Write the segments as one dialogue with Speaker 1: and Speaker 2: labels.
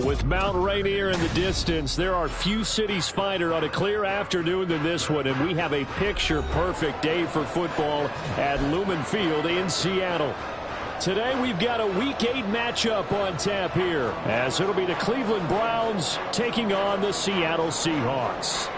Speaker 1: With Mount Rainier in the distance, there are few cities finer on a clear afternoon than this one, and we have a picture-perfect day for football at Lumen Field in Seattle. Today we've got a Week 8 matchup on tap here, as it'll be the Cleveland Browns taking on the Seattle Seahawks.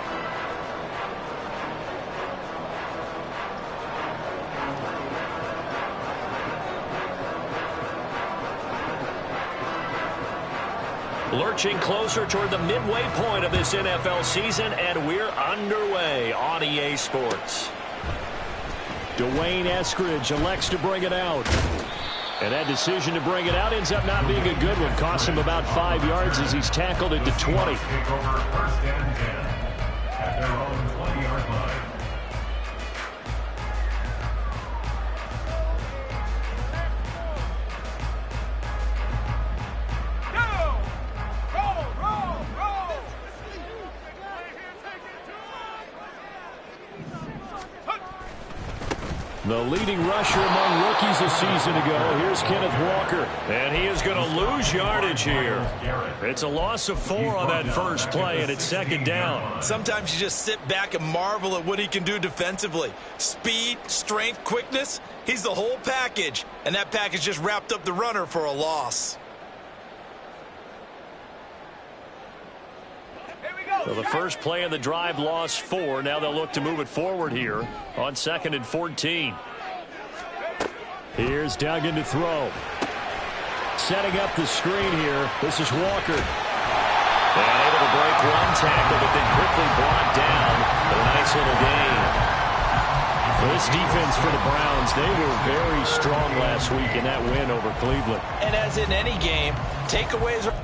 Speaker 1: Lurching closer toward the midway point of this NFL season, and we're underway on EA Sports. Dwayne Eskridge elects to bring it out. And that decision to bring it out ends up not being a good one. Costs him about 5 yards as he's tackled into 20.
Speaker 2: Take over first and 10 at their own 20-yard line.
Speaker 1: The leading rusher among rookies a season ago. Here's Kenneth Walker. And he is going to lose yardage here. It's a loss of 4 on that first play, and it's second down.
Speaker 3: Sometimes you just sit back and marvel at what he can do defensively. Speed, strength, quickness. He's the whole package. And that package just wrapped up the runner for a loss.
Speaker 1: So the first play of the drive lost 4. Now they'll look to move it forward here on 2nd and 14. Here's Duggan to throw. Setting up the screen here. This is Walker. And able to break one tackle, but then quickly brought down. A nice little gain. This defense for the Browns, they were very strong last week in that win over Cleveland.
Speaker 3: And as in any game, takeaways are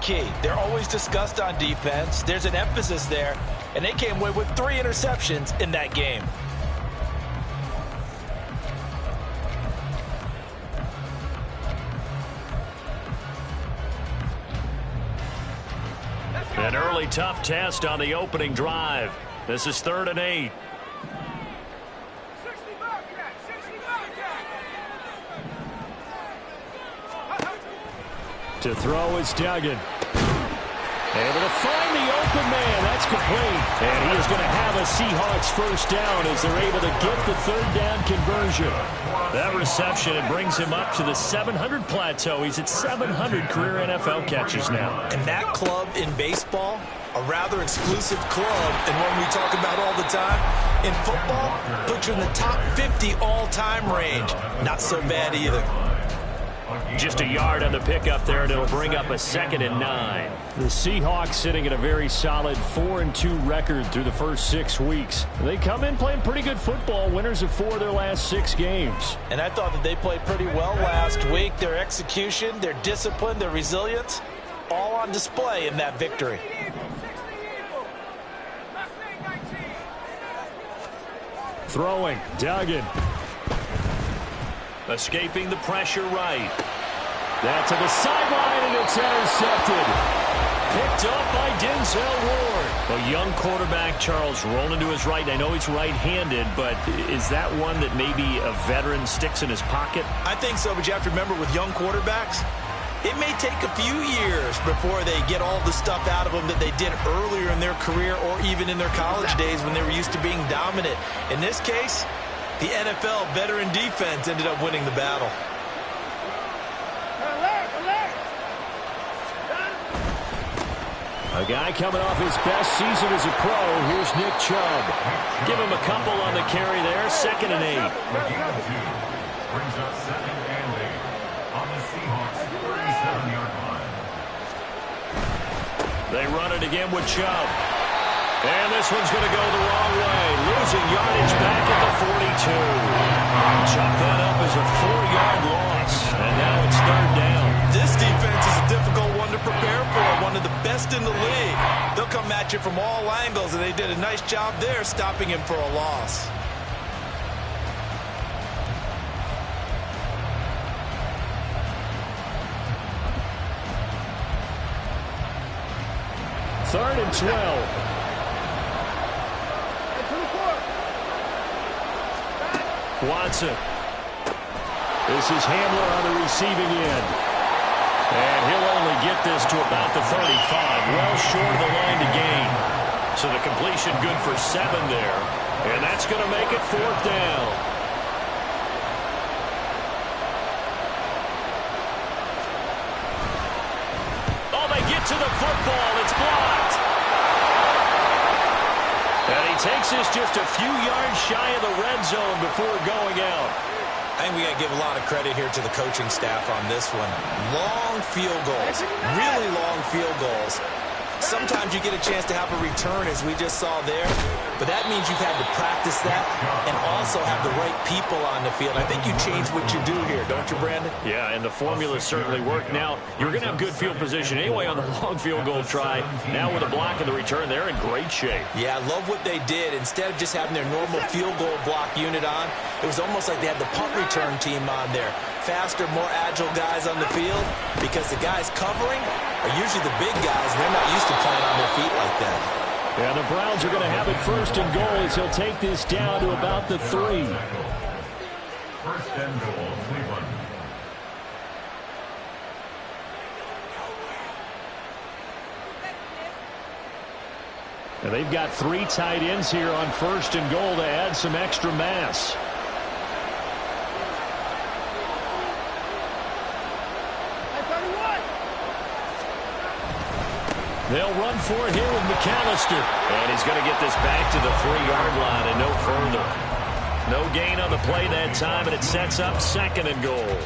Speaker 3: key. They're always discussed on defense. There's an emphasis there, and they came away with 3 interceptions in that game.
Speaker 1: An early tough test on the opening drive. This is 3rd and 8. To throw is Duggan. Able to find the open man. That's complete. And he is going to have a Seahawks first down as they're able to get the 3rd down conversion. That reception, it brings him up to the 700 plateau. He's at 700 career NFL catches now.
Speaker 3: And that club in baseball, a rather exclusive club, and one we talk about all the time. In football, puts you in the top 50 all-time range. Not so bad either.
Speaker 1: Just a yard on the pickup there, and it'll bring up a 2nd and 9. The Seahawks sitting at a very solid 4-2 record through the first 6 weeks. They come in playing pretty good football, winners of 4 of their last 6 games.
Speaker 3: And I thought that they played pretty well last week. Their execution, their discipline, their resilience, all on display in that victory.
Speaker 1: Throwing, Duggan. Escaping the pressure right. That to the sideline, and it's intercepted. Picked up by Denzel Ward. A young quarterback, Charles, rolling to his right. I know he's right-handed, but is that one that maybe a veteran sticks in his pocket?
Speaker 3: I think so, but you have to remember with young quarterbacks, it may take a few years before they get all the stuff out of them that they did earlier in their career or even in their college days when they were used to being dominant. In this case, the NFL veteran defense ended up winning the battle.
Speaker 1: A guy coming off his best season as a pro. Here's Nick Chubb. Give him a couple on the carry there. 2nd and 8.
Speaker 2: Brings up 2nd and 8 on the Seahawks 37-yard line.
Speaker 1: They run it again with Chubb. And this one's going to go the wrong way. Losing yardage back at the 42. Chop that up as a 4-yard loss. And now it's 3rd down.
Speaker 3: This defense is a difficult one to prepare for. One of the best in the league. They'll come at you from all angles, and they did a nice job there stopping him for a loss.
Speaker 1: 3rd and 12. Watson. This is Hamler on the receiving end. And he'll only get this to about the 35. Well short of the line to gain. So the completion good for 7 there. And that's going to make it 4th down. Oh, they get to the football. It's blocked. And he takes this just a few yards shy of the red zone before going out.
Speaker 3: I think we got to give a lot of credit here to the coaching staff on this one. Long field goals, really long field goals. Sometimes you get a chance to have a return, as we just saw there, but that means you've had to practice that and also have the right people on the field. I think you change what you do here, don't you, Brandon?
Speaker 1: Yeah, and the formula certainly worked. Now, you're going to have good field position anyway on the long field goal try. Now with a block in the return, they're in great shape.
Speaker 3: Yeah, I love what they did. Instead of just having their normal field goal block unit on, it was almost like they had the punt return team on there. Faster, more agile guys on the field, because the guys covering are usually the big guys, and they're not used to playing on their feet like that.
Speaker 1: Yeah, the Browns are going to have it 1st and goal as he'll take this down to about the 3.
Speaker 2: 1st and goal, Cleveland.
Speaker 1: And they've got 3 tight ends here on 1st and goal to add some extra mass. They'll run for it here with McAllister. And he's going to get this back to the 3-yard line and no further. No gain on the play that time, and it sets up 2nd and goal.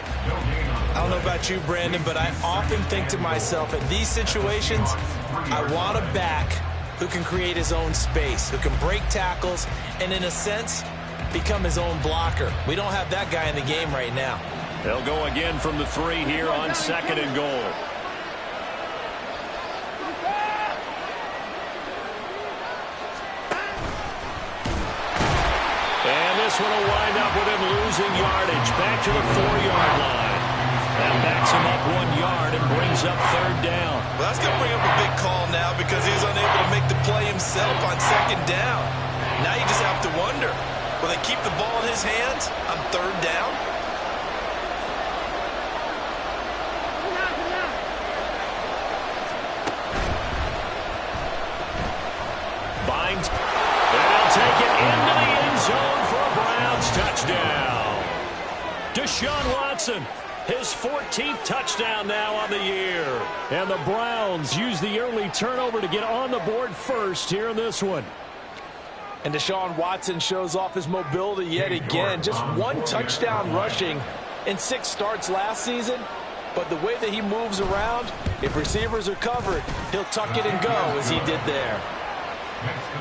Speaker 3: I don't know about you, Brandon, but I often think to myself, in these situations, I want a back who can create his own space, who can break tackles, and in a sense, become his own blocker. We don't have that guy in the game right now.
Speaker 1: They'll go again from the 3 here on 2nd and goal. This one will wind up with him losing yardage. Back to the 4-yard line. That backs him up 1 yard and brings up 3rd down.
Speaker 3: Well, that's going to bring up a big call now because he's unable to make the play himself on 2nd down. Now you just have to wonder, will they keep the ball in his hands on 3rd down?
Speaker 1: Binds. And he'll take it into the end zone for a Browns touchdown. Deshaun Watson, his 14th touchdown now on the year. And the Browns use the early turnover to get on the board first here in this one.
Speaker 4: And Deshaun Watson shows off his mobility yet again. Just 1 touchdown rushing in 6 starts last season. But the way that he moves around, if receivers are covered, he'll tuck it and go as he did there.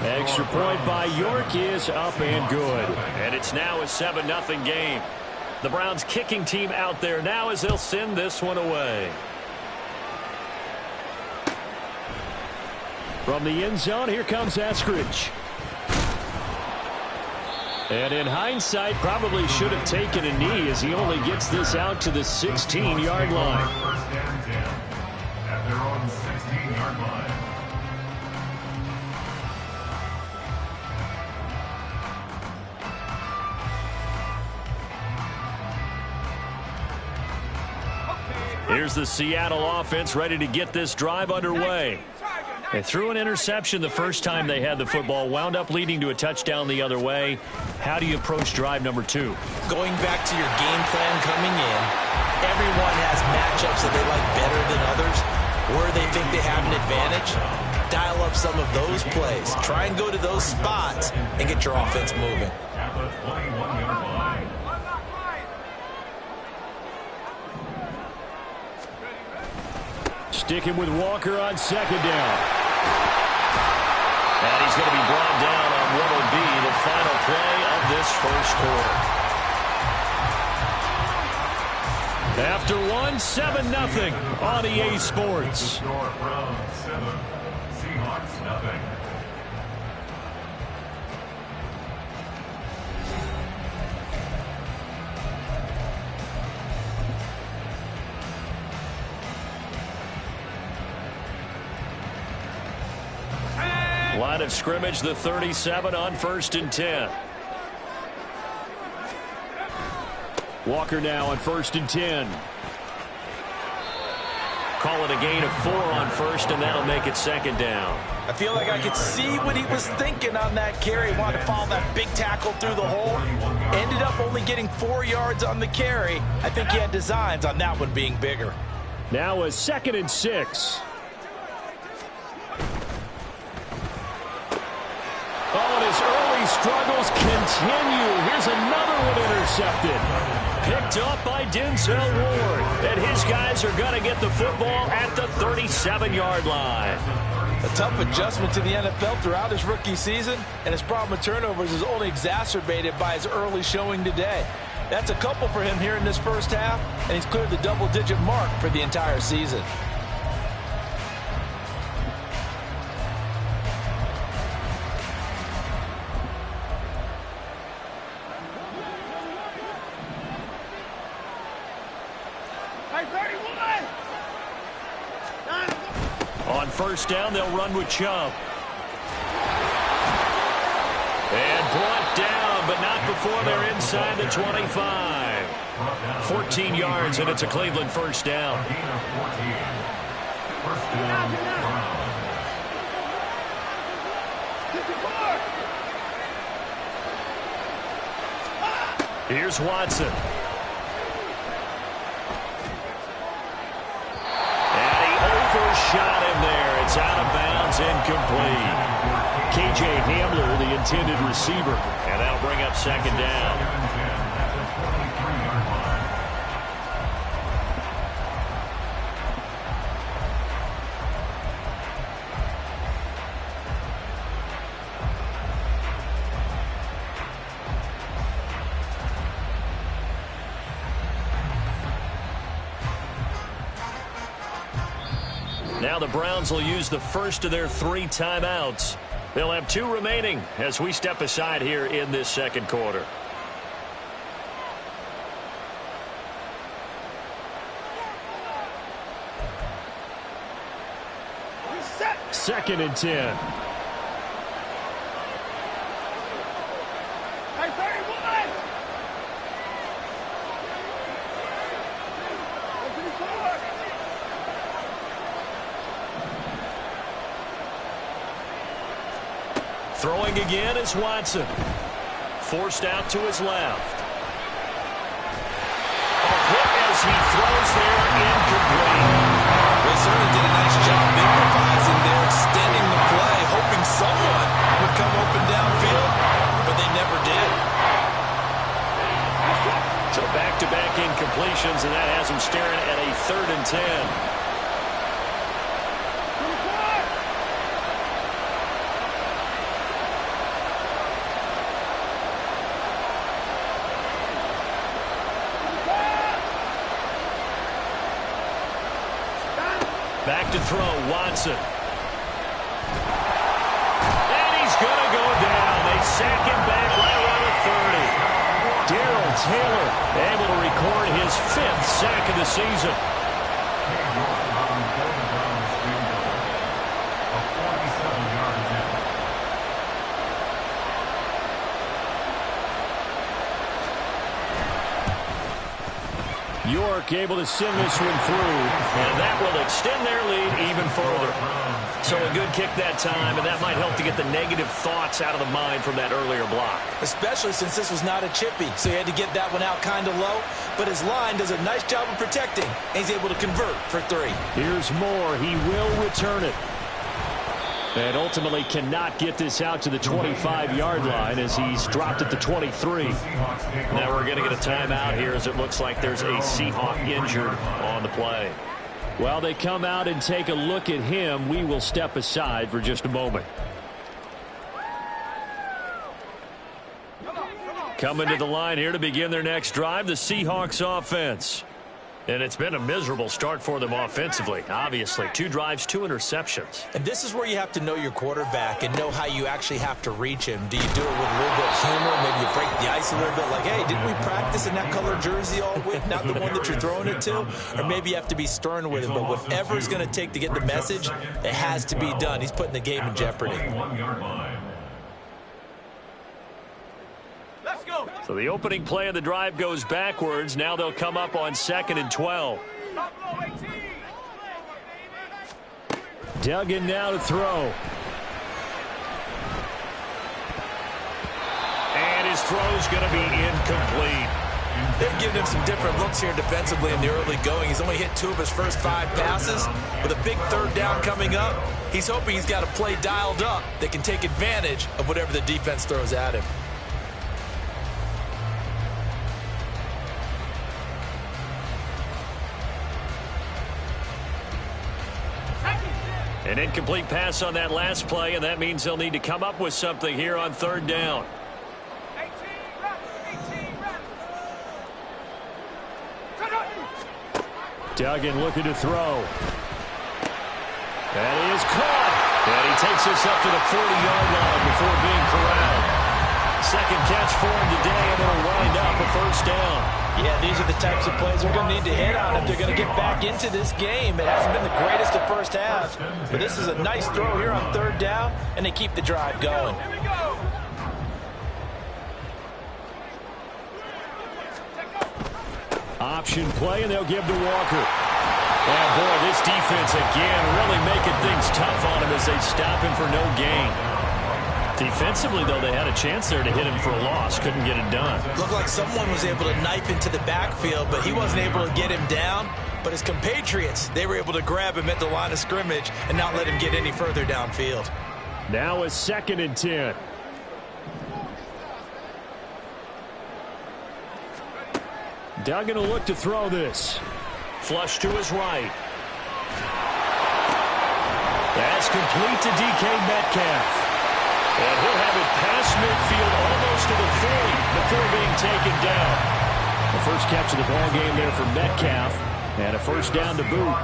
Speaker 1: Extra point by York is up and good. And it's now a 7-0 game. The Browns kicking team out there now as they'll send this one away. From the end zone, here comes Eskridge. And in hindsight, probably should have taken a knee as he only gets this out to the 16-yard line.
Speaker 2: 1st and 10 at their own 16-yard line.
Speaker 1: Here's the Seattle offense ready to get this drive underway. They threw an interception the first time they had the football, wound up leading to a touchdown the other way. How do you approach drive number 2?
Speaker 3: Going back to your game plan coming in, everyone has matchups that they like better than others, where they think they have an advantage. Dial up some of those plays. Try and go to those spots and get your offense moving.
Speaker 2: At the 21-yard line.
Speaker 1: Sticking with Walker on 2nd down. And he's going to be brought down on what will be the final play of this first quarter. After 7-0 on EA Sports.
Speaker 2: Score from 7. Seahawks nothing.
Speaker 1: Line of scrimmage, the 37 on 1st and 10. Walker now on 1st and 10. Call it a gain of 4 on 1st, and that'll make it 2nd down.
Speaker 4: I feel like I could see what he was thinking on that carry. He wanted to follow that big tackle through the hole. Ended up only getting 4 yards on the carry. I think he had designs on that one being bigger.
Speaker 1: Now a 2nd and 6. Oh, and his early struggles continue. Here's another one intercepted. Picked up by Denzel Ward. And his guys are going to get the football at the 37-yard line.
Speaker 4: A tough adjustment to the NFL throughout his rookie season, and his problem with turnovers is only exacerbated by his early showing today. That's a couple for him here in this first half, and he's cleared the double-digit mark for the entire season.
Speaker 1: On 1st down, they'll run with Chubb. And brought down, but not before they're inside the 25. 14 yards, and it's a Cleveland 1st down. Here's Watson. Shot him there. It's out of bounds, incomplete. K.J. Hamler, the intended receiver. And that'll bring up 2nd down. Now the Browns will use the first of their 3 timeouts. They'll have 2 remaining as we step aside here in this 2nd quarter. Second and 10. Throwing again is Watson. Forced out to his left. A hit as he throws there, incomplete.
Speaker 3: They certainly did a nice job improvising there, extending the play, hoping someone would come open downfield, but they never did.
Speaker 1: So back-to-back incompletions, and that has him staring at a 3rd and 10. Back to throw, Watson. And he's going to go down. They sack him back right around the 30. Darrell Taylor able to record his 5th sack of the season. York able to send this one through, and that will extend their lead even further. So a good kick that time, and that might help to get the negative thoughts out of the mind from that earlier block.
Speaker 4: Especially since this was not a chippy, so he had to get that one out kind of low. But his line does a nice job of protecting, and he's able to convert for 3.
Speaker 1: Here's Moore. He will return it. And ultimately cannot get this out to the 25-yard line as he's dropped at the 23. Now we're going to get a timeout here as it looks like there's a Seahawk injured on the play. While they come out and take a look at him, we will step aside for just a moment. Coming to the line here to begin their next drive, the Seahawks offense. And it's been a miserable start for them offensively. Obviously, 2 drives, 2 interceptions.
Speaker 3: And this is where you have to know your quarterback and know how you actually have to reach him. Do you do it with a little bit of humor? Maybe you break the ice a little bit like, hey, didn't we practice in that color jersey all week? Not the one that you're throwing it to? Or maybe you have to be stern with him. But whatever it's going to take to get the message, it has to be done. He's putting the game in jeopardy.
Speaker 1: So the opening play of the drive goes backwards. Now they'll come up on 2nd and 12. Duggan now to throw. And his throw's going to be incomplete.
Speaker 3: They've given him some different looks here defensively in the early going. He's only hit 2 of his first 5 passes. With a big 3rd down coming up, he's hoping he's got a play dialed up that can take advantage of whatever the defense throws at him.
Speaker 1: An incomplete pass on that last play, and that means they'll need to come up with something here on 3rd down. Duggan looking to throw. That is caught. And he takes us up to the 40-yard line before being corralled. 2nd catch for him today, and it'll wind up a 1st down.
Speaker 4: Yeah, these are the types of plays they're going to need to hit on if they're going to get back into this game. It hasn't been the greatest of first halves, but this is a nice throw here on 3rd down, and they keep the drive going.
Speaker 1: Option play, and they'll give to Walker. And boy, this defense again really making things tough on him as they stop him for no gain. Defensively, though, they had a chance there to hit him for a loss. Couldn't get it done.
Speaker 3: Looked like someone was able to knife into the backfield, but he wasn't able to get him down. But his compatriots, they were able to grab him at the line of scrimmage and not let him get any further downfield.
Speaker 1: Now a 2nd and 10. Duggan will look to throw this. Flush to his right. That's complete to DK Metcalf. And he'll have it past midfield almost to the 40 before being taken down. The first catch of the ball game there for Metcalf, and a 1st down to boot.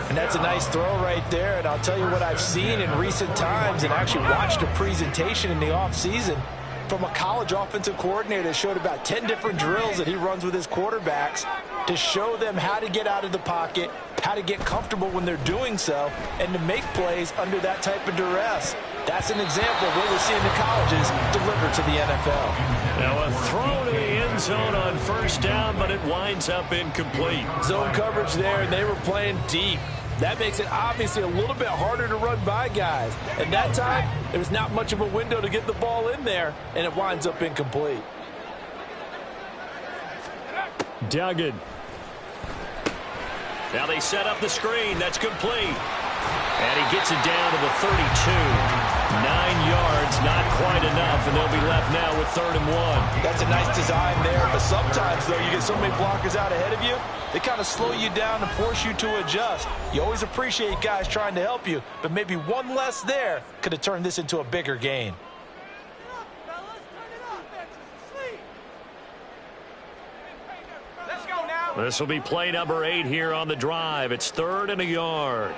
Speaker 4: And that's a nice throw right there. And I'll tell you what I've seen in recent times and actually watched a presentation in the offseason from a college offensive coordinator that showed about 10 different drills that he runs with his quarterbacks to show them how to get out of the pocket, how to get comfortable when they're doing so, and to make plays under that type of duress. That's an example of what we're seeing the colleges deliver to the NFL.
Speaker 1: Now a throw to the end zone on 1st down, but it winds up incomplete.
Speaker 4: Zone coverage there, and they were playing deep. That makes it obviously a little bit harder to run by guys. And that time, there was not much of a window to get the ball in there, and it winds up incomplete.
Speaker 1: Duggan. Now they set up the screen. That's complete. And he gets it down to the 32. 9 yards, not quite enough, and they'll be left now with 3rd and 1.
Speaker 4: That's a nice design there, but sometimes, though, you get so many blockers out ahead of you, they kind of slow you down and force you to adjust. You always appreciate guys trying to help you, but maybe one less there could have turned this into a bigger gain.
Speaker 1: This will be play number 8 here on the drive. It's 3rd and a yard.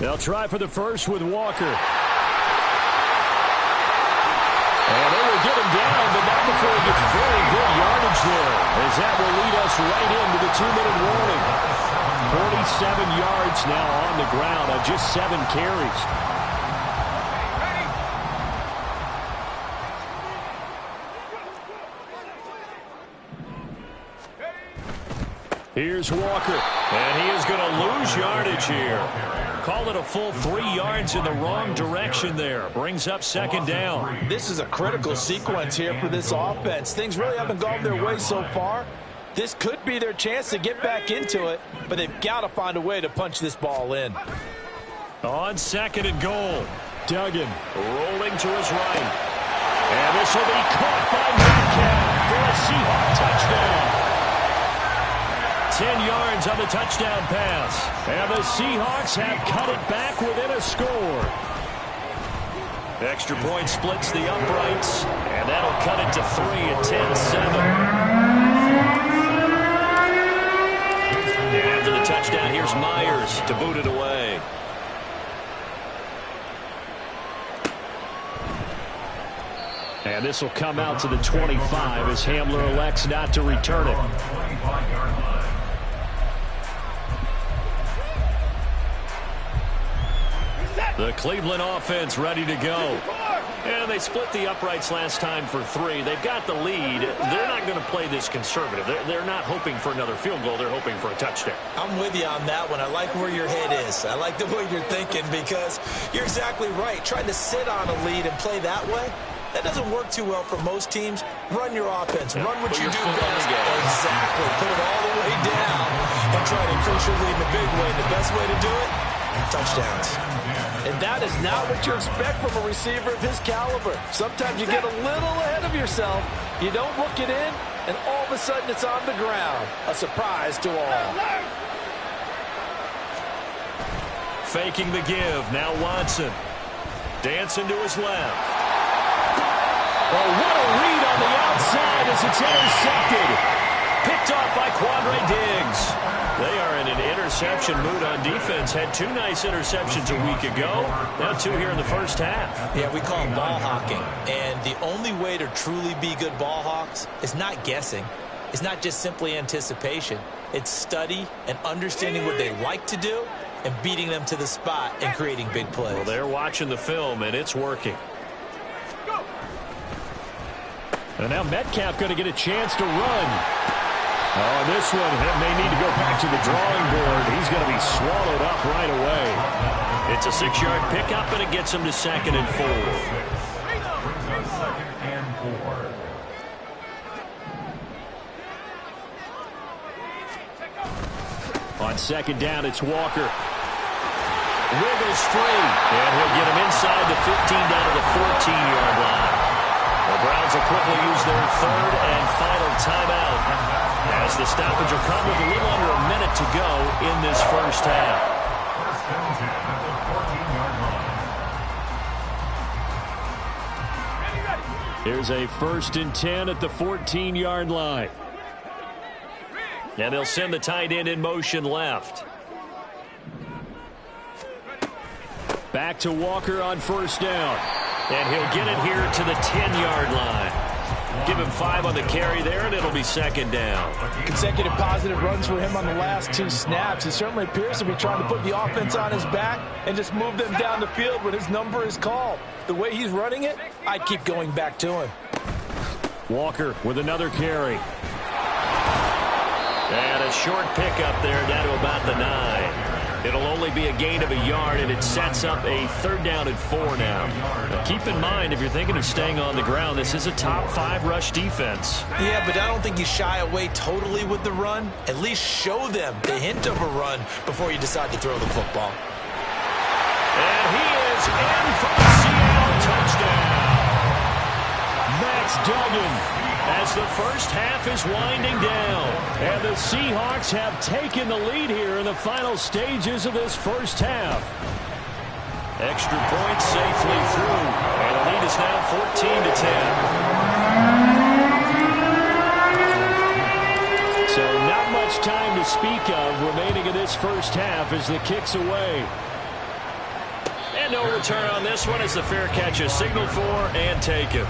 Speaker 1: They'll try for the first with Walker. And they will get him down, but not before he gets very good yardage there, as that will lead us right into the 2-minute warning. 47 yards now on the ground on just 7 carries. Here's Walker, and he is going to lose yardage here. Call it a full 3 yards in the wrong direction there. Brings up 2nd down.
Speaker 4: This is a critical sequence here for this offense. Things really haven't gone their way so far. This could be their chance to get back into it, but they've got to find a way to punch this ball in.
Speaker 1: On 2nd and goal, Duggan rolling to his right. And this will be caught by Metcalf for a Seahawks touchdown. 10 yards on the touchdown pass. And the Seahawks have cut it back within a score. Extra point splits the uprights, and that'll cut it to 3 at 10-7. And after the touchdown, here's Myers to boot it away. And this will come out to the 25 as Hamler elects not to return it. The Cleveland offense ready to go. And they split the uprights last time for 3. They've got the lead. They're not going to play this conservative. They're not hoping for another field goal. They're hoping for a touchdown.
Speaker 3: I'm with you on that one. I like where your head is. I like the way you're thinking because you're exactly right. Trying to sit on a lead and play that way, that doesn't work too well for most teams. Run your offense. Run what you do best. Exactly. Put it all the way down and try to increase your lead in a big way. The best way to do it, touchdowns.
Speaker 4: And that is not what you expect from a receiver of his caliber. Sometimes you get a little ahead of yourself. You don't look it in, and all of a sudden it's on the ground. A surprise to all.
Speaker 1: Faking the give. Now Watson. Dancing to his left. Oh, what a read on the outside as it's intercepted. Picked off by Quandre Diggs. They are in an interception mood on defense. Had 2 nice interceptions a week ago. Now 2 here in the first half.
Speaker 3: Yeah, we call it ball hawking. And the only way to truly be good ball hawks is not guessing. It's not just simply anticipation. It's study and understanding what they like to do and beating them to the spot and creating big plays.
Speaker 1: Well, they're watching the film, and it's working. And now Metcalf going to get a chance to run. Oh, this one may need to go back to the drawing board. He's going to be swallowed up right away. It's a 6-yard pickup, and it gets him to 2nd and 4. On 2nd down, it's Walker. Wiggles free, and he'll get him inside the 15 down to the 14-yard line. The Browns will quickly use their 3rd and final timeout as the stoppage will come with a little under a minute to go in this first half. Here's a 1st and 10 at the 14-yard line. And they'll send the tight end in motion left. Back to Walker on 1st down. And he'll get it here to the 10-yard line. Give him 5 on the carry there, and it'll be 2nd down.
Speaker 4: Consecutive positive runs for him on the last 2 snaps. He certainly appears to be trying to put the offense on his back and just move them down the field when his number is called. The way he's running it, I'd keep going back to him.
Speaker 1: Walker with another carry. And a short pickup there down to about the 9. It'll only be a gain of a yard, and it sets up a 3rd down and 4 now. Now, keep in mind, if you're thinking of staying on the ground, this is a top 5 rush defense.
Speaker 3: Yeah, but I don't think you shy away totally with the run. At least show them the hint of a run before you decide to throw the football.
Speaker 1: And he is in for the Seattle touchdown. Max Duggan. As the first half is winding down. And the Seahawks have taken the lead here in the final stages of this first half. Extra point safely through. And the lead is now 14-10. So not much time to speak of remaining in this first half as the kick's away. And no return on this one as the fair catch is signaled for and taken.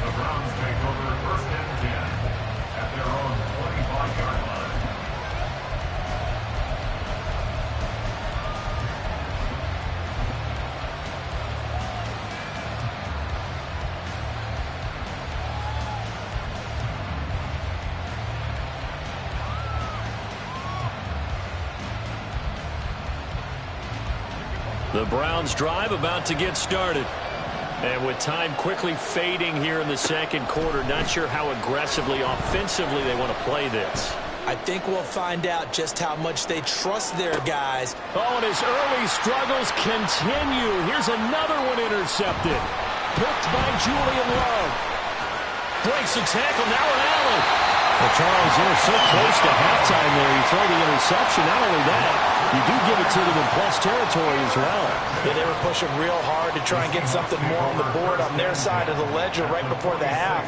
Speaker 1: The Browns drive about to get started. And with time quickly fading here in the 2nd quarter, not sure how aggressively, offensively they want to play this.
Speaker 3: I think we'll find out just how much they trust their guys.
Speaker 1: Oh, and his early struggles continue. Here's another one intercepted. Picked by Julian Love. Breaks the tackle, now an Allen. Well, Charles, they were so close to halftime there. You throw the interception. Not only that, You do give it to them in plus territory as well.
Speaker 4: Yeah, they were pushing real hard to try and get something more on the board on their side of the ledger right before the half.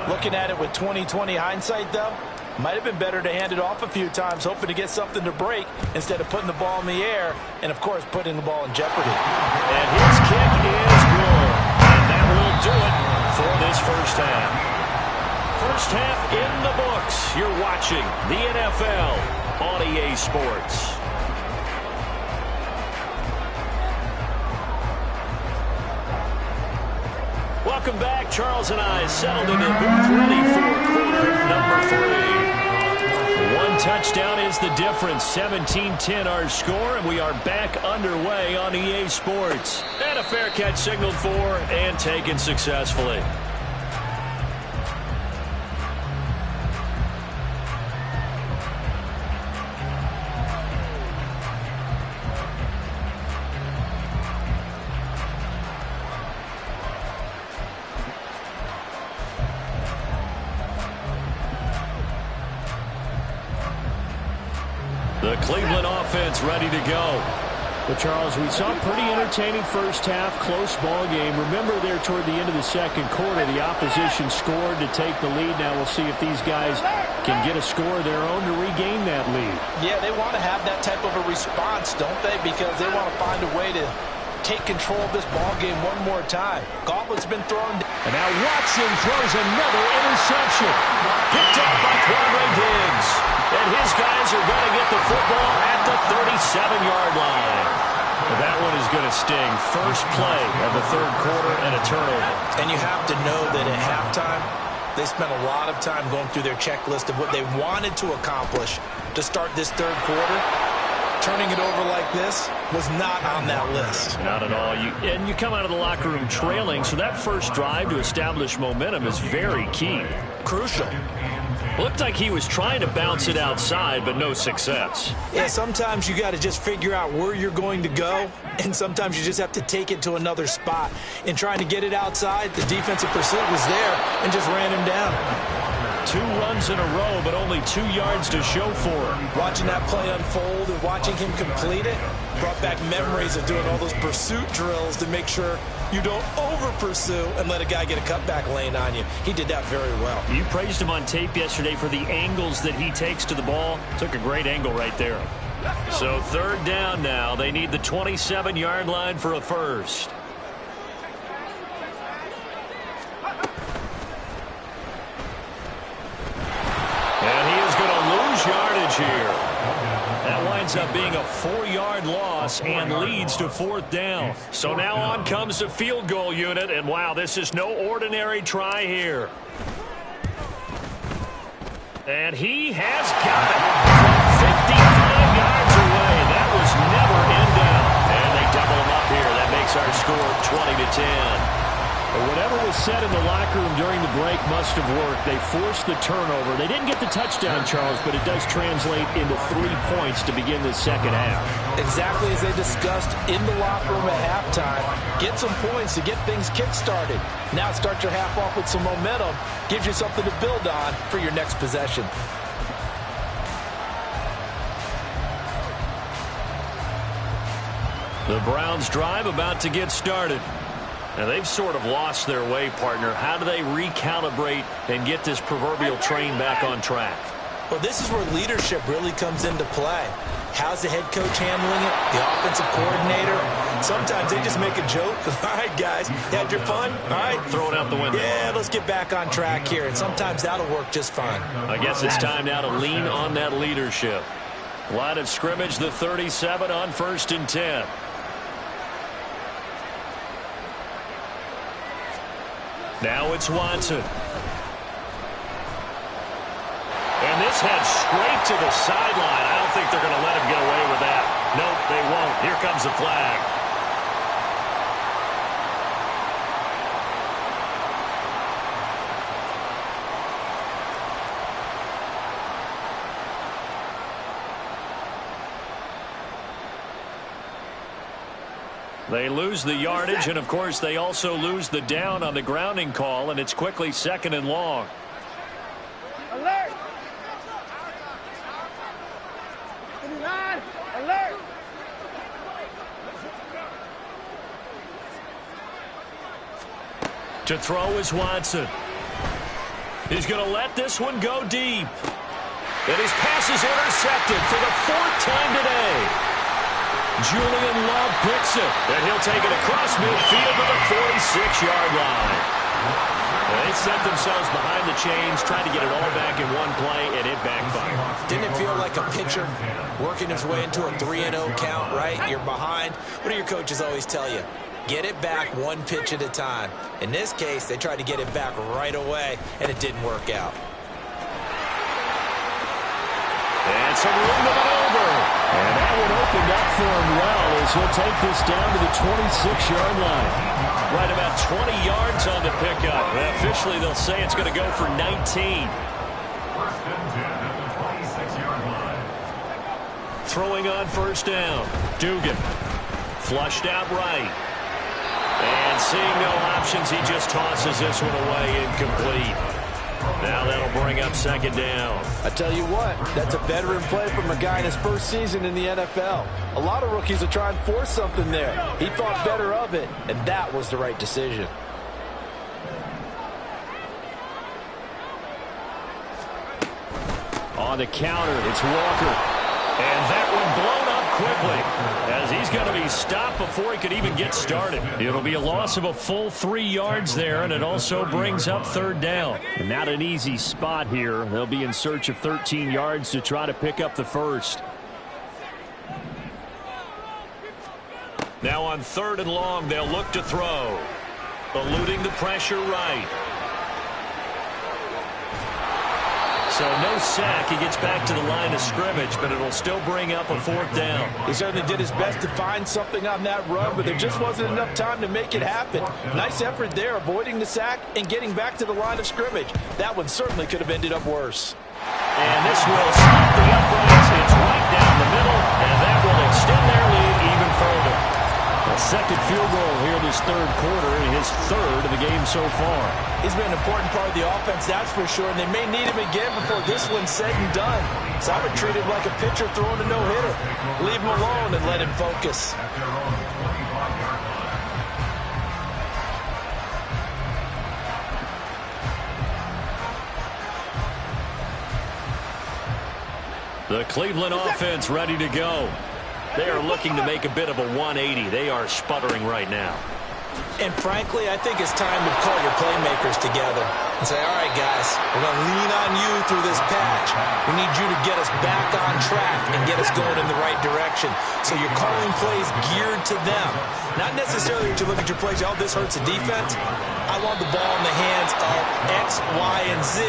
Speaker 4: Looking at it with 20/20 hindsight, though, might have been better to hand it off a few times, hoping to get something to break instead of putting the ball in the air and, of course, putting the ball in jeopardy.
Speaker 1: And his kick is good. And that will do it for this first half. First half in the books. You're watching the NFL on EA Sports. Welcome back. Charles and I settled into the booth, ready for quarter number 3. One touchdown is the difference. 17-10 our score, and we are back underway on EA Sports. And a fair catch signaled for and taken successfully. The Cleveland offense ready to go. Well, Charles, we saw a pretty entertaining first half, close ball game. Remember there toward the end of the second quarter, the opposition scored to take the lead. Now we'll see if these guys can get a score of their own to regain that lead.
Speaker 4: Yeah, they want to have that type of a response, don't they? Because they want to find a way to take control of this ball game one more time. Gauntlet's been thrown down.
Speaker 1: And now Watson throws another interception. Picked up by Quandre Diggs. And his guys are going to get the football at the 37-yard line. That one is going to sting. First play of the third quarter and a turnover.
Speaker 4: And you have to know that at halftime, they spent a lot of time going through their checklist of what they wanted to accomplish to start this third quarter. Turning it over like this was not on that list.
Speaker 1: Not at all. And you come out of the locker room trailing, so that first drive to establish momentum is very key.
Speaker 4: Crucial.
Speaker 1: Looked like he was trying to bounce it outside, but no success.
Speaker 4: Yeah, sometimes you got to just figure out where you're going to go, and sometimes you just have to take it to another spot. In trying to get it outside, the defensive pursuit was there and just ran him down.
Speaker 1: 2 runs in a row, but only 2 yards to show for him.
Speaker 4: Watching that play unfold and watching him complete it brought back memories of doing all those pursuit drills to make sure you don't over-pursue and let a guy get a cutback lane on you. He did that very well.
Speaker 1: You praised him on tape yesterday for the angles that he takes to the ball. Took a great angle right there. So third down now. They need the 27-yard line for a first. And he is going to lose yardage here. That winds up being a 4-yard loss and leads to fourth down. So now on comes the field goal unit, and wow, this is no ordinary try here. And he has got it from 55 yards away. That was never in doubt. And they double him up here. That makes our score 20-10. But whatever was said in the locker room during the break must have worked. They forced the turnover. They didn't get the touchdown, Charles, but it does translate into 3 points to begin the second half.
Speaker 4: Exactly as they discussed in the locker room at halftime. Get some points to get things kick-started. Now start your half off with some momentum. Gives you something to build on for your next possession.
Speaker 1: The Browns drive about to get started. Now, they've sort of lost their way, partner. How do they recalibrate and get this proverbial train back on track?
Speaker 4: Well, this is where leadership really comes into play. How's the head coach handling it? The offensive coordinator? Sometimes they just make a joke. All right, guys, you had your fun? All right.
Speaker 1: Throw it out the window.
Speaker 4: Yeah, let's get back on track here. And sometimes that'll work just fine.
Speaker 1: I guess it's time now to lean on that leadership. Line of scrimmage, the 37 on 1st and 10. Now it's Watson. And this heads straight to the sideline. I don't think they're going to let him get away with that. Nope, they won't. Here comes the flag. They lose the yardage, and of course they also lose the down on the grounding call, and it's quickly 2nd and long.
Speaker 5: Alert! Alert!
Speaker 1: To throw is Watson. He's going to let this one go deep. And his pass is intercepted for the 4th time today. Julian Love picks it. And he'll take it across midfield to the 46-yard line. They set themselves behind the chains, tried to get it all back in one play, and it backfired.
Speaker 4: Didn't it feel like a pitcher working his way into a 3-0 count, right? You're behind. What do your coaches always tell you? Get it back one pitch at a time. In this case, they tried to get it back right away, and it didn't work out.
Speaker 1: And some room to maneuver. And that one opened up for him well as he'll take this down to the 26-yard line. Right about 20 yards on the pickup. And officially, they'll say it's going to go for 19.
Speaker 2: First and 10 at the 26-yard line.
Speaker 1: Throwing on first down. Dugan. Flushed out right. And seeing no options, he just tosses this one away incomplete. Now that'll bring up second down.
Speaker 4: I tell you what, that's a veteran play from a guy in his first season in the NFL. A lot of rookies will try and force something there. He thought better of it, and that was the right decision.
Speaker 1: On the counter, it's Walker. And that one blown up quickly as he's going to be stopped before he could even get started. It'll be a loss of a full 3 yards there, and it also brings up third down. And not an easy spot here. They'll be in search of 13 yards to try to pick up the first. Now on 3rd and long, they'll look to throw. Eluding the pressure right. So no sack. He gets back to the line of scrimmage, but it'll still bring up a 4th down.
Speaker 4: He certainly did his best to find something on that run, but there just wasn't enough time to make it happen. Nice effort there, avoiding the sack and getting back to the line of scrimmage. That one certainly could have ended up worse.
Speaker 1: And this will stop the uprights. It's right down the middle, and that will extend their lead even further. A second field goal here in this 3rd quarter, and his 3rd of the game so far.
Speaker 4: He's been an important part of the offense, that's for sure, and they may need him again before this one's said and done. So I would treat him like a pitcher throwing a no-hitter. Leave him alone and let him focus.
Speaker 2: At their own 25-yard line.
Speaker 1: The Cleveland offense ready to go. They are looking to make a bit of a 180. They are sputtering right now.
Speaker 4: And frankly, I think it's time to call your playmakers together and say, all right, guys, we're going to lean on you through this patch. We need you to get us back on track and get us going in the right direction. So you're calling plays geared to them. Not necessarily that you look at your plays, oh, this hurts the defense. I want the ball in the hands of X, Y, and Z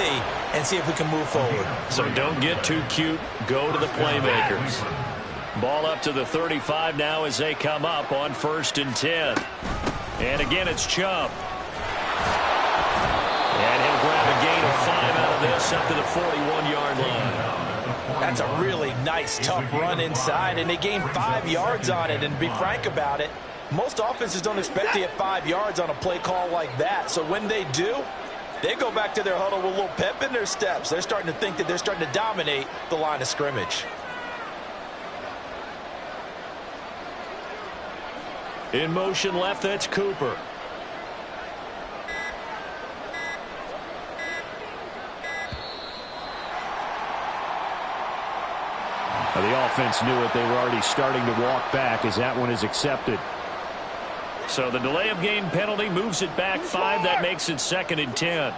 Speaker 4: and see if we can move forward.
Speaker 1: So don't get too cute. Go to the playmakers. Ball up to the 35 now as they come up on 1st and 10. And again, it's Chubb. And he'll grab a gain of 5 out of this up to the 41-yard line.
Speaker 4: That's a really nice, tough run inside, and they gained 5 yards on it. And to be frank about it, most offenses don't expect to get 5 yards on a play call like that. So when they do, they go back to their huddle with a little pep in their steps. They're starting to think that they're starting to dominate the line of scrimmage.
Speaker 1: In motion left, that's Cooper. The offense knew it. They were already starting to walk back as that one is accepted. So the delay of game penalty moves it back 5. That makes it 2nd and 10.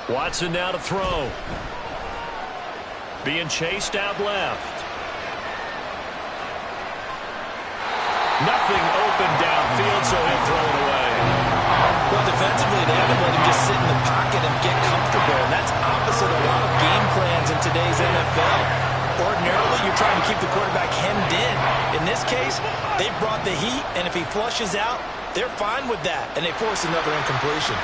Speaker 1: Watson now to throw. Being chased out left. Nothing open downfield, so he'll throw it away.
Speaker 4: Well, defensively, they haven't let him just sit in the pocket and get comfortable, and that's opposite a lot of game plans in today's NFL. Ordinarily, you're trying to keep the quarterback hemmed in. In this case, they brought the heat, and if he flushes out, they're fine with that, and they force another incompletion.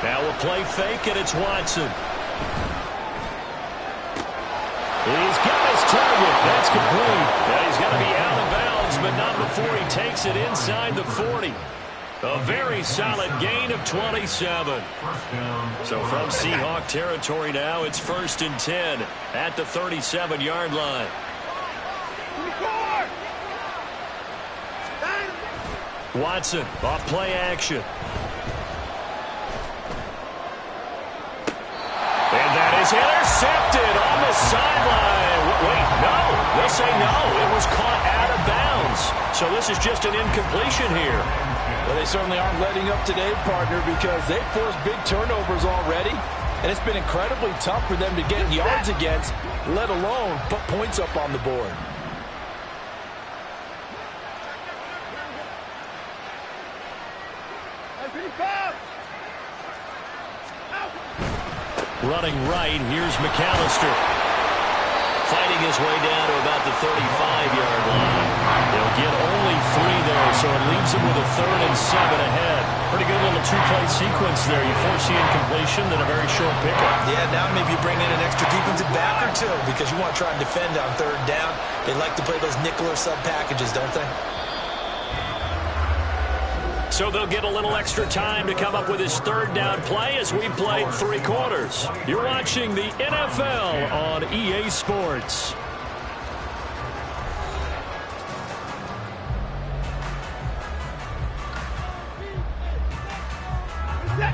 Speaker 1: Now a play fake, and it's Watson. He's got his target. That's complete. Now he's got to be out of bounds, but not before he takes it inside the 40. A very solid gain of 27. So from Seahawk territory now, it's 1st and 10 at the 37-yard line. Watson off play action. And that is intercepted on the sideline. Wait, no. They say no. It was caught out of bounds. So this is just an incompletion here.
Speaker 4: Well, they certainly aren't letting up today, partner, because they've forced big turnovers already. And it's been incredibly tough for them to get yards against, let alone put points up on the board.
Speaker 1: Running right, here's McAllister. Fighting his way down to about the 35-yard line. They'll get only 3 there, so it leaves them with a 3rd and 7 ahead. Pretty good little 2-play sequence there. You force the incompletion, then a very short pickup.
Speaker 3: Yeah, now maybe you bring in an extra defensive back or 2 because you want to try and defend on 3rd down. They like to play those nickel or sub packages, don't they?
Speaker 1: So they'll get a little extra time to come up with his 3rd down play as we played 3 quarters. You're watching the NFL on EA Sports.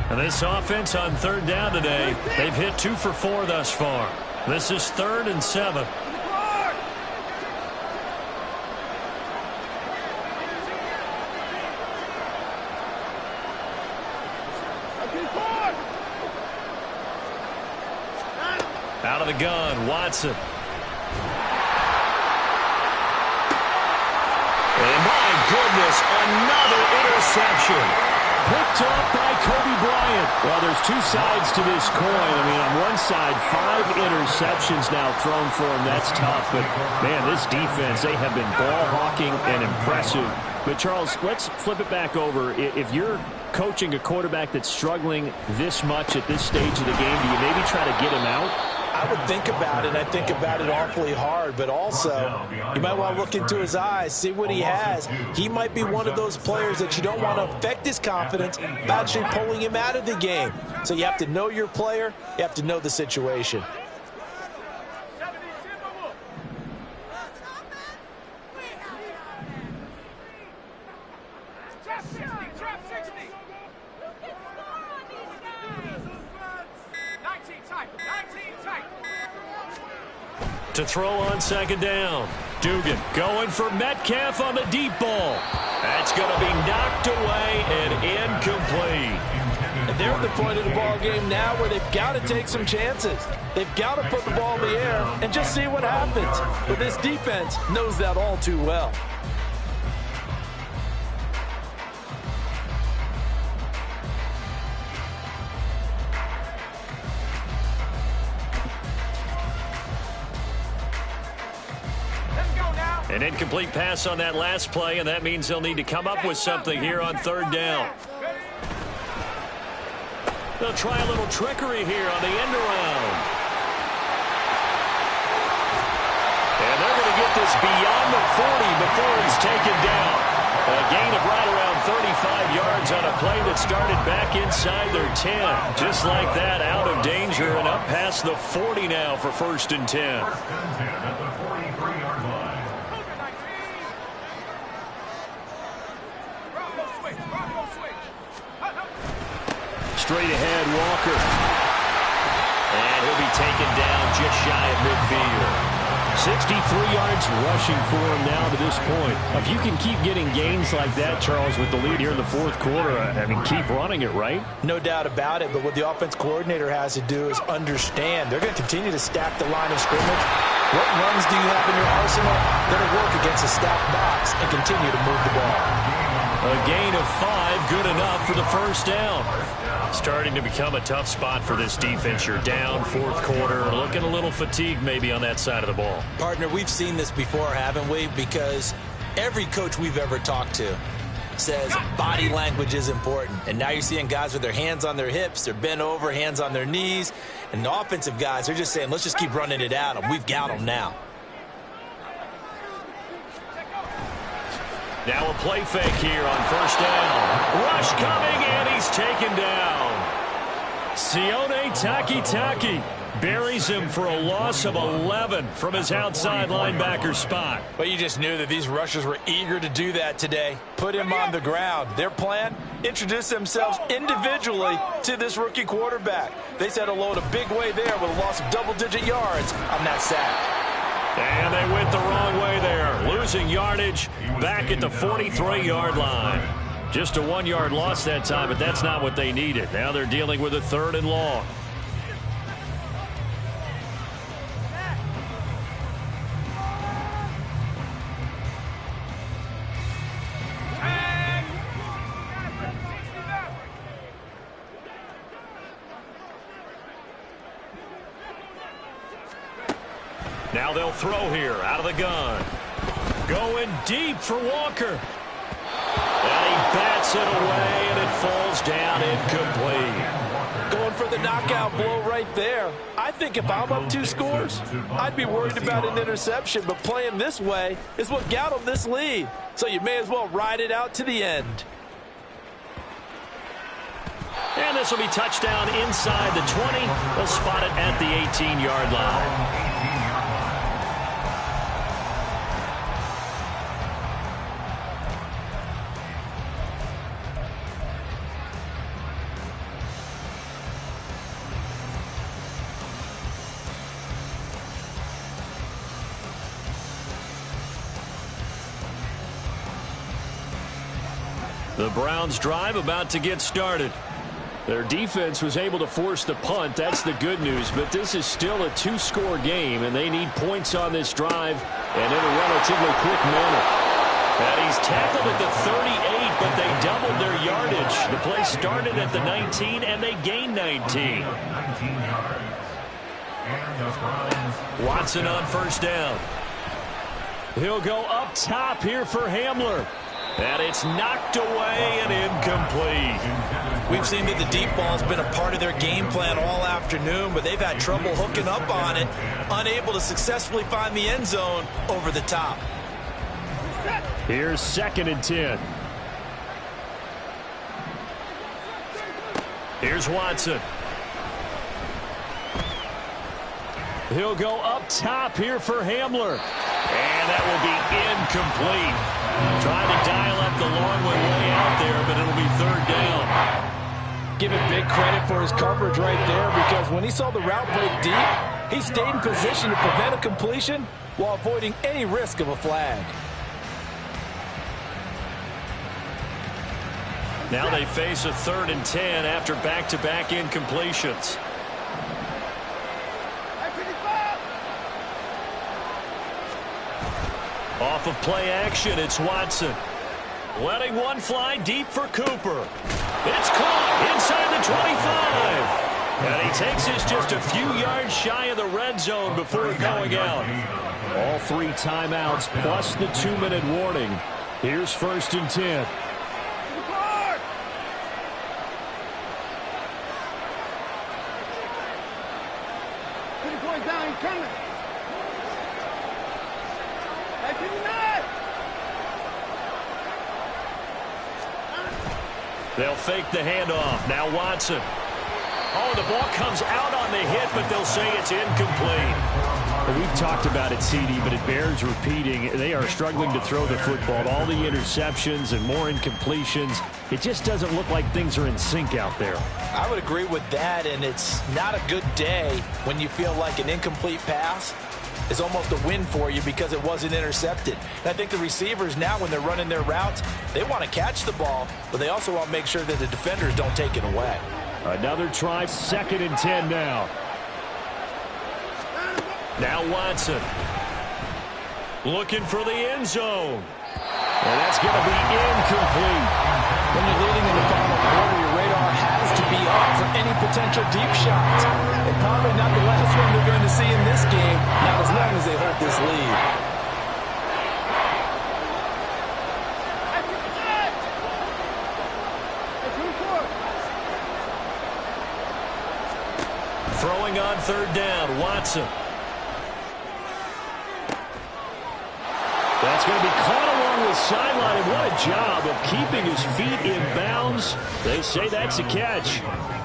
Speaker 1: And this offense on 3rd down today, they've hit 2 for 4 thus far. This is 3rd and 7. Out of the gun, Watson. And my goodness, another interception. Picked up by Kobe Bryant. Well, there's 2 sides to this coin. I mean, on one side, 5 interceptions now thrown for him. That's tough. But, man, this defense, they have been ball hawking and impressive. But, Charles, let's flip it back over. If you're coaching a quarterback that's struggling this much at this stage of the game, do you maybe try to get him out?
Speaker 4: I would think about it. I think about it awfully hard, but also you might want to look into his eyes, see what he has. He might be one of those players that you don't want to affect his confidence by actually pulling him out of the game. So you have to know your player. You have to know the situation.
Speaker 1: To throw on 2nd down. Dugan going for Metcalf on the deep ball. That's going to be knocked away and incomplete.
Speaker 4: And they're at the point of the ball game now where they've got to take some chances. They've got to put the ball in the air and just see what happens. But this defense knows that all too well.
Speaker 1: An incomplete pass on that last play, and that means they'll need to come up with something here on 3rd down. They'll try a little trickery here on the end around. And they're going to get this beyond the 40 before he's taken down. A gain of right around 35 yards on a play that started back inside their 10. Just like that, out of danger and up past the 40 now for 1st and 10.
Speaker 2: At the 43-yard line.
Speaker 1: Straight ahead, Walker. And he'll be taken down just shy of midfield. 63 yards rushing for him now to this point. If you can keep getting gains like that, Charles, with the lead here in the 4th quarter, I mean, keep running it, right?
Speaker 4: No doubt about it, but what the offense coordinator has to do is understand they're going to continue to stack the line of scrimmage. What runs do you have in your arsenal that'll work against a stacked box and continue to move the ball?
Speaker 1: A gain of 5, good enough for the 1st down. Starting to become a tough spot for this defense. You're down 4th quarter, looking a little fatigued maybe on that side of the ball.
Speaker 3: Partner, we've seen this before, haven't we? Because every coach we've ever talked to says body language is important. And now you're seeing guys with their hands on their hips, they're bent over, hands on their knees. And the offensive guys, they're just saying, let's just keep running it at them. We've got them now.
Speaker 1: Now a play fake here on first down. Rush coming, and he's taken down. Sione Takitaki buries him for a loss of 11 from his outside linebacker spot.
Speaker 4: But you just knew that these rushers were eager to do that today. Put him on the ground. Their plan, introduce themselves individually to this rookie quarterback. They set a load a big way there with a loss of double-digit yards on that sack.
Speaker 1: And they went the wrong way there, losing yardage back at the 43-yard line. Just a 1-yard loss that time, but that's not what they needed. Now they're dealing with a 3rd and long. Now they'll throw here out of the gun. Going deep for Walker. And he bats it away, and it falls down incomplete.
Speaker 4: Going for the knockout blow right there. I think if I'm up 2 scores, I'd be worried about an interception, but playing this way is what got them this lead. So you may as well ride it out to the end.
Speaker 1: And this will be touchdown inside the 20. They'll spot it at the 18-yard line. The Browns' drive about to get started. Their defense was able to force the punt. That's the good news. But this is still a 2-score game, and they need points on this drive and in a relatively quick manner. And he's tackled at the 38, but they doubled their yardage. The play started at the 19, and they gained 19. Watson on first down. He'll go up top here for Hamler. And it's knocked away and incomplete.
Speaker 3: We've seen that the deep ball has been a part of their game plan all afternoon, but they've had trouble hooking up on it, unable to successfully find the end zone over the top.
Speaker 1: Here's 2nd and 10. Here's Watson. He'll go up top here for Hamler. And that will be incomplete. Trying to dial up the long one way out there, but it'll be 3rd down.
Speaker 4: Give him big credit for his coverage right there, because when he saw the route break deep, he stayed in position to prevent a completion while avoiding any risk of a flag.
Speaker 1: Now they face a 3rd and 10 after back-to-back incompletions. Off of play action, it's Watson. Letting one fly deep for Cooper. It's caught inside the 25. And he takes this just a few yards shy of the red zone before going out. All 3 timeouts plus the 2-minute warning. Here's 1st and 10. They'll fake the handoff. Now Watson. Oh, the ball comes out on the hit, but they'll say it's incomplete. We've talked about it, CD, but it bears repeating. They are struggling to throw the football. All the interceptions and more incompletions. It just doesn't look like things are in sync out there.
Speaker 4: I would agree with that, and it's not a good day when you feel like an incomplete pass is almost a win for you because it wasn't intercepted. And I think the receivers now, when they're running their routes, they want to catch the ball, but they also want to make sure that the defenders don't take it away.
Speaker 1: Another try, 2nd and 10 now. Now Watson. Looking for the end zone. And that's going to be incomplete.
Speaker 4: When you're leading in the final quarter, your radar has to be up for any potential deep shots. And probably not the last one they're going to see in this game, not as long as they hold this lead.
Speaker 1: Throwing on 3rd down, Watson. That's going to be caught along the sideline, and what a job of keeping his feet in bounds. They say that's a catch.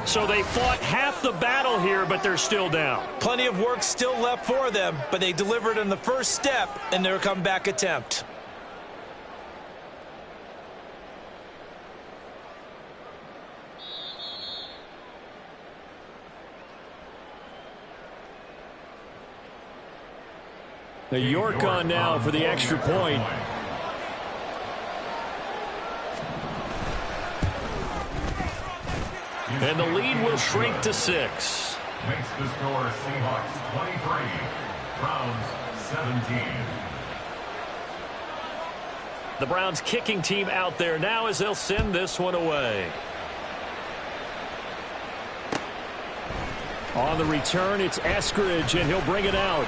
Speaker 1: So they fought half the battle here, but they're still down.
Speaker 4: Plenty of work still left for them, but they delivered in the first step in their comeback attempt.
Speaker 1: The York on now for the extra point. And the lead will shrink to 6.
Speaker 2: Makes the score Seahawks 23, Browns 17.
Speaker 1: The Browns kicking team out there now as they'll send this one away. On the return, it's Eskridge, and he'll bring it out.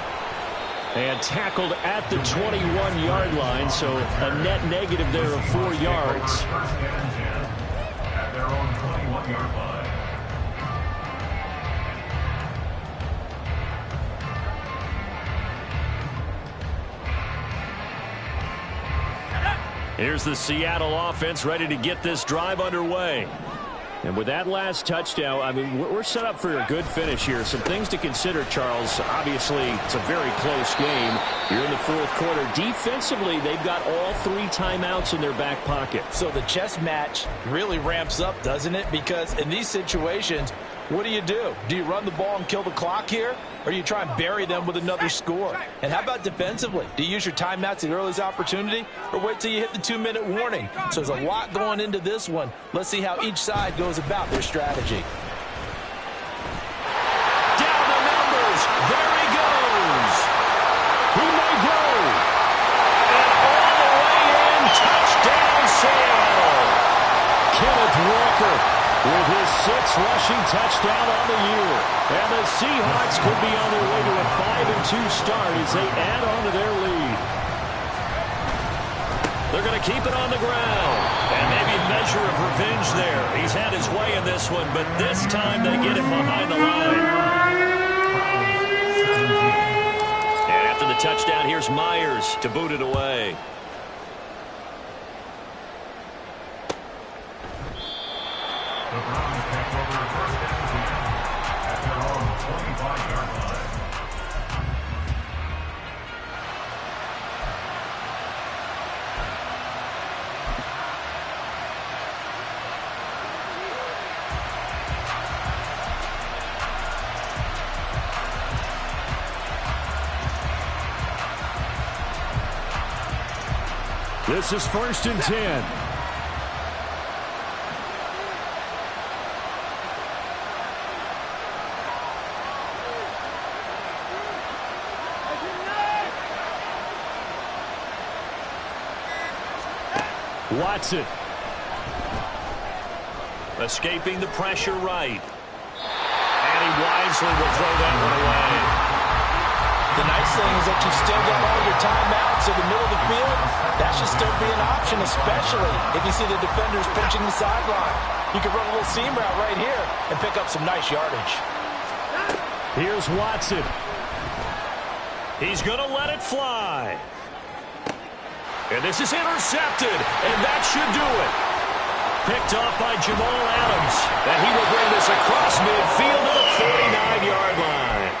Speaker 1: And tackled at the 21-yard line, so a net negative there of 4 yards.
Speaker 2: First and 10 at their own 21-yard line.
Speaker 1: Here's the Seattle offense ready to get this drive underway. And with that last touchdown, I mean, we're set up for a good finish here. Some things to consider, Charles. Obviously, it's a very close game. You're in the fourth quarter. Defensively, they've got all 3 timeouts in their back pocket.
Speaker 4: So the chess match really ramps up, doesn't it? Because in these situations, what do? Do you run the ball and kill the clock here? Or do you try and bury them with another score? And how about defensively? Do you use your timeouts at the earliest opportunity? Or wait till you hit the 2-minute warning? So there's a lot going into this one. Let's see how each side goes about their strategy.
Speaker 1: Down the numbers. There he goes. He may go. And all the way in. Touchdown, Seattle. Kenneth Walker with his 6th rushing touchdown on the year. And the Seahawks could be on their way to a 5-2 start as they add on to their lead. They're going to keep it on the ground. And maybe a measure of revenge there. He's had his way in this one, but this time they get him behind the line. And after the touchdown, here's Myers to boot it away.
Speaker 2: The Browns take over first and 10 at their own 25-yard line.
Speaker 1: This is 1st and 10. Watson. Escaping the pressure right. And he wisely will throw that one away.
Speaker 4: The nice thing is that you still got all your timeouts in the middle of the field. That should still be an option, especially if you see the defenders pinching the sideline. You can run a little seam route right here and pick up some nice yardage.
Speaker 1: Here's Watson. He's going to let it fly. And this is intercepted, and that should do it. Picked off by Jamal Adams, and he will bring this across midfield to the 49-yard line.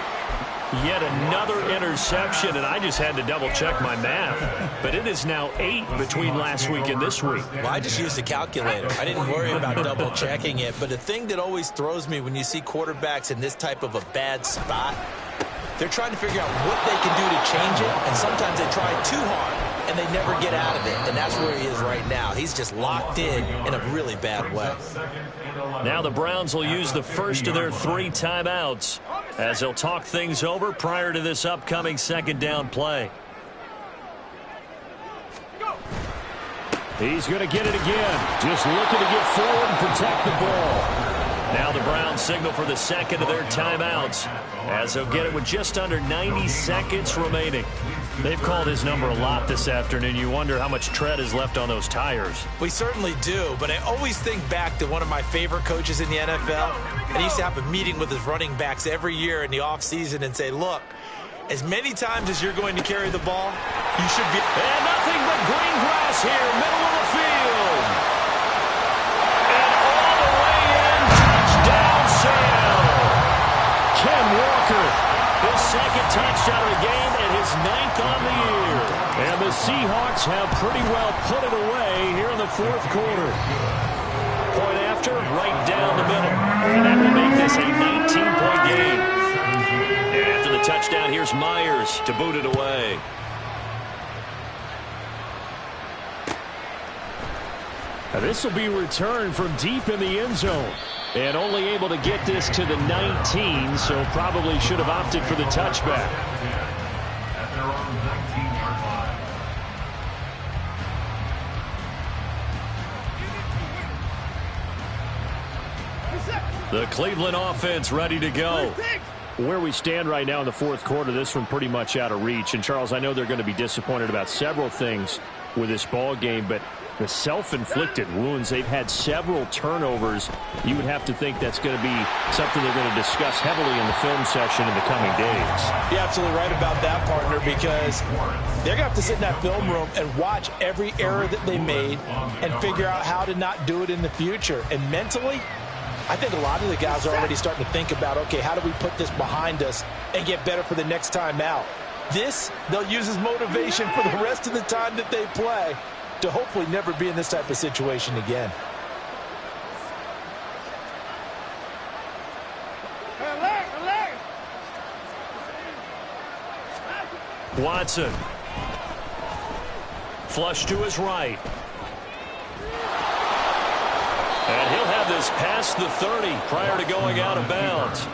Speaker 1: Yet another interception, and I just had to double-check my math. But it is now 8 between last week and this week.
Speaker 3: Well, I just used a calculator. I didn't worry about double-checking it. But the thing that always throws me when you see quarterbacks in this type of a bad spot, they're trying to figure out what they can do to change it, and sometimes they try too hard, and they never get out of it. And that's where he is right now. He's just locked in a really bad way.
Speaker 1: Now the Browns will use the first of their 3 timeouts as they'll talk things over prior to this upcoming 2nd down play. He's going to get it again. Just looking to get forward and protect the ball. Now the Browns signal for the 2nd of their timeouts as they'll get it with just under 90 seconds remaining. They've called his number a lot this afternoon. You wonder how much tread is left on those tires.
Speaker 3: We certainly do, but I always think back to one of my favorite coaches in the NFL. And he used to have a meeting with his running backs every year in the offseason and say, look, as many times as you're going to carry the ball, You should be...
Speaker 1: And nothing but green grass here, middle of the field. And all the way in, touchdown Seattle. Ken Walker, his second touchdown of the game and his 9th on the year. And the Seahawks have pretty well put it away here in the fourth quarter. Point after, right down the middle. And that will make this a 19-point game. And after the touchdown, here's Myers to boot it away. Now this will be returned from deep in the end zone. And only able to get this to the 19, so probably should have opted for the touchback.
Speaker 2: At their own 19-yard line.
Speaker 1: The Cleveland offense ready to go. Where we stand right now in the fourth quarter, this one pretty much out of reach. And, Charles, I know they're going to be disappointed about several things with this ball game, but the self-inflicted wounds, they've had several turnovers. You would have to think that's going to be something they're going to discuss heavily in the film session in the coming days.
Speaker 4: You're absolutely right about that, partner, because they're going to have to sit in that film room and watch every error that they made and figure out how to not do it in the future. And mentally, I think a lot of the guys are already starting to think about, okay, how do we put this behind us and get better for the next time out? This, they'll use as motivation for the rest of the time that they play to hopefully never be in this type of situation again.
Speaker 1: Watson. Flush to his right. And he'll have this past the 30 prior to going out of bounds.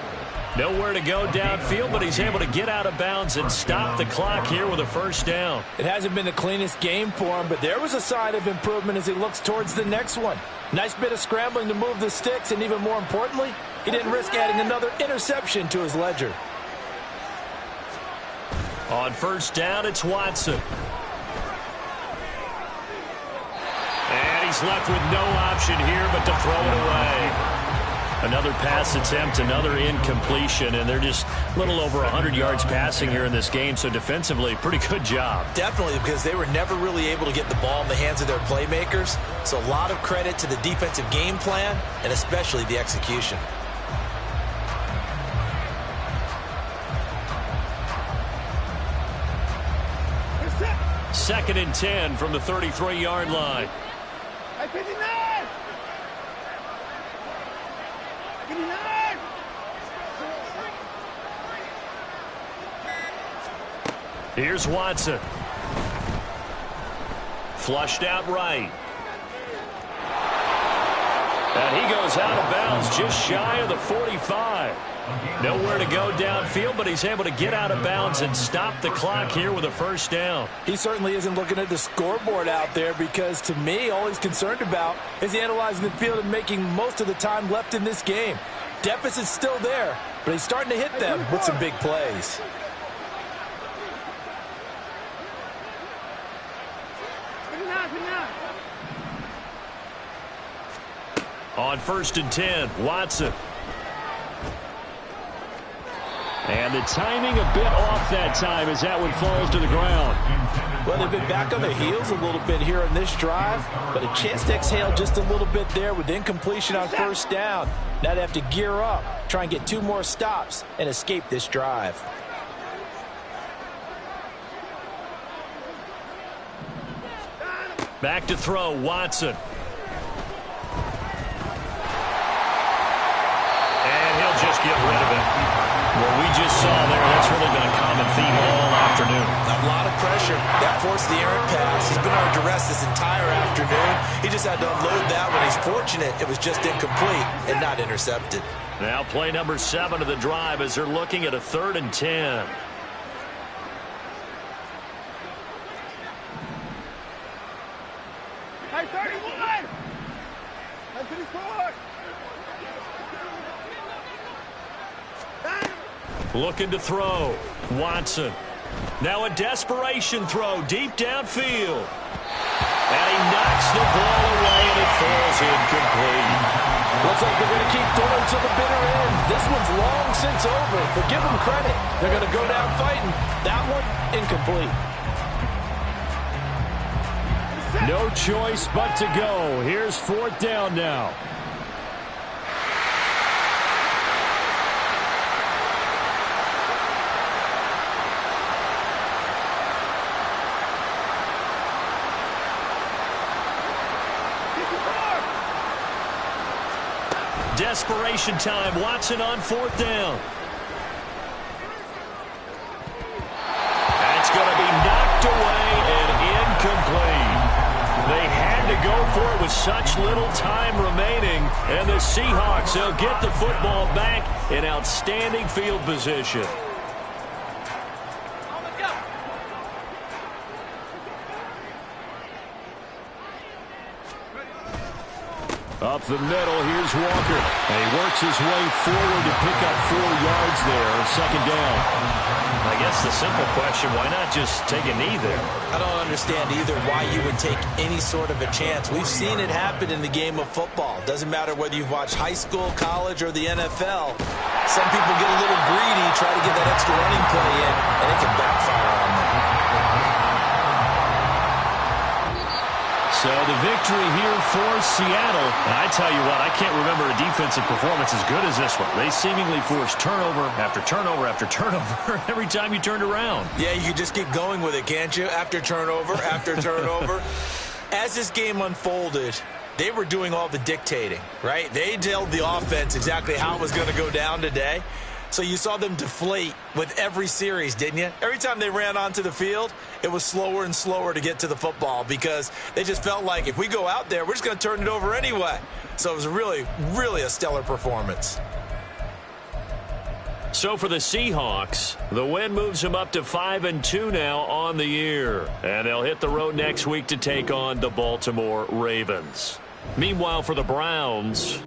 Speaker 1: Nowhere to go downfield, but he's able to get out of bounds and stop the clock here with a first down.
Speaker 4: It hasn't been the cleanest game for him, but there was a sign of improvement as he looks towards the next one. Nice bit of scrambling to move the sticks, and even more importantly, he didn't risk adding another interception to his ledger.
Speaker 1: On first down, it's Watson. And he's left with no option here but to throw it away. Another pass attempt, another incompletion, and they're just a little over 100 yards passing here in this game, so defensively, pretty good job.
Speaker 3: Definitely, because they were never really able to get the ball in the hands of their playmakers, so a lot of credit to the defensive game plan and especially the execution.
Speaker 1: Second and 10 from the 33-yard line. Here's Watson. Flushed out right. And he goes out of bounds just shy of the 45. Nowhere to go downfield, but he's able to get out of bounds and stop the clock here with a first down.
Speaker 4: He certainly isn't looking at the scoreboard out there because, to me, all he's concerned about is analyzing the field and making most of the time left in this game. Deficit's still there, but he's starting to hit them with some big plays.
Speaker 1: On first and 10, Watson. And the timing a bit off that time as that one falls to the ground.
Speaker 4: Well, they've been back on their heels a little bit here on this drive, but a chance to exhale just a little bit there with incompletion on first down. Now they have to gear up, try and get 2 more stops, and escape this drive.
Speaker 1: Back to throw, Watson. And he'll just get rid of it. What we just saw there, that's really been a common theme all afternoon.
Speaker 3: A lot of pressure. That forced the errant pass. He's been under duress this entire afternoon. He just had to unload that when he's fortunate it was just incomplete and not intercepted.
Speaker 1: Now play number 7 of the drive as they're looking at a 3rd and 10.
Speaker 5: Hey, 31! That's 34!
Speaker 1: Looking to throw. Watson. Now a desperation throw deep downfield. And he knocks the ball away and it falls incomplete.
Speaker 4: Looks like they're going to keep throwing to the bitter end. This one's long since over, but give them credit. They're going to go down fighting. That one, incomplete.
Speaker 1: No choice but to go. Here's 4th down now. Desperation time. Watson on 4th down. That's going to be knocked away and incomplete. They had to go for it with such little time remaining. And the Seahawks, they'll get the football back in outstanding field position. Up the middle, here's Walker. And he works his way forward to pick up 4 yards there, 2nd down. I guess the simple question, why not just take a knee there?
Speaker 3: I don't understand either why you would take any sort of a chance. We've seen it happen in the game of football. Doesn't matter whether you've watched high school, college, or the NFL. Some people get a little greedy, try to get that extra running play in, and it can backfire on them.
Speaker 1: So the victory here for Seattle. And I tell you what, I can't remember a defensive performance as good as this one. They seemingly forced turnover after turnover after turnover every time you turned around.
Speaker 3: Yeah, you can just keep going with it, can't you? After turnover, after turnover. As this game unfolded, they were doing all the dictating, right? They told the offense exactly how it was going to go down today. So you saw them deflate with every series, didn't you? Every time they ran onto the field, it was slower and slower to get to the football because they just felt like if we go out there, we're just going to turn it over anyway. So it was really, really a stellar performance.
Speaker 1: So for the Seahawks, the win moves them up to 5-2 now on the year. And they'll hit the road next week to take on the Baltimore Ravens. Meanwhile, for the Browns,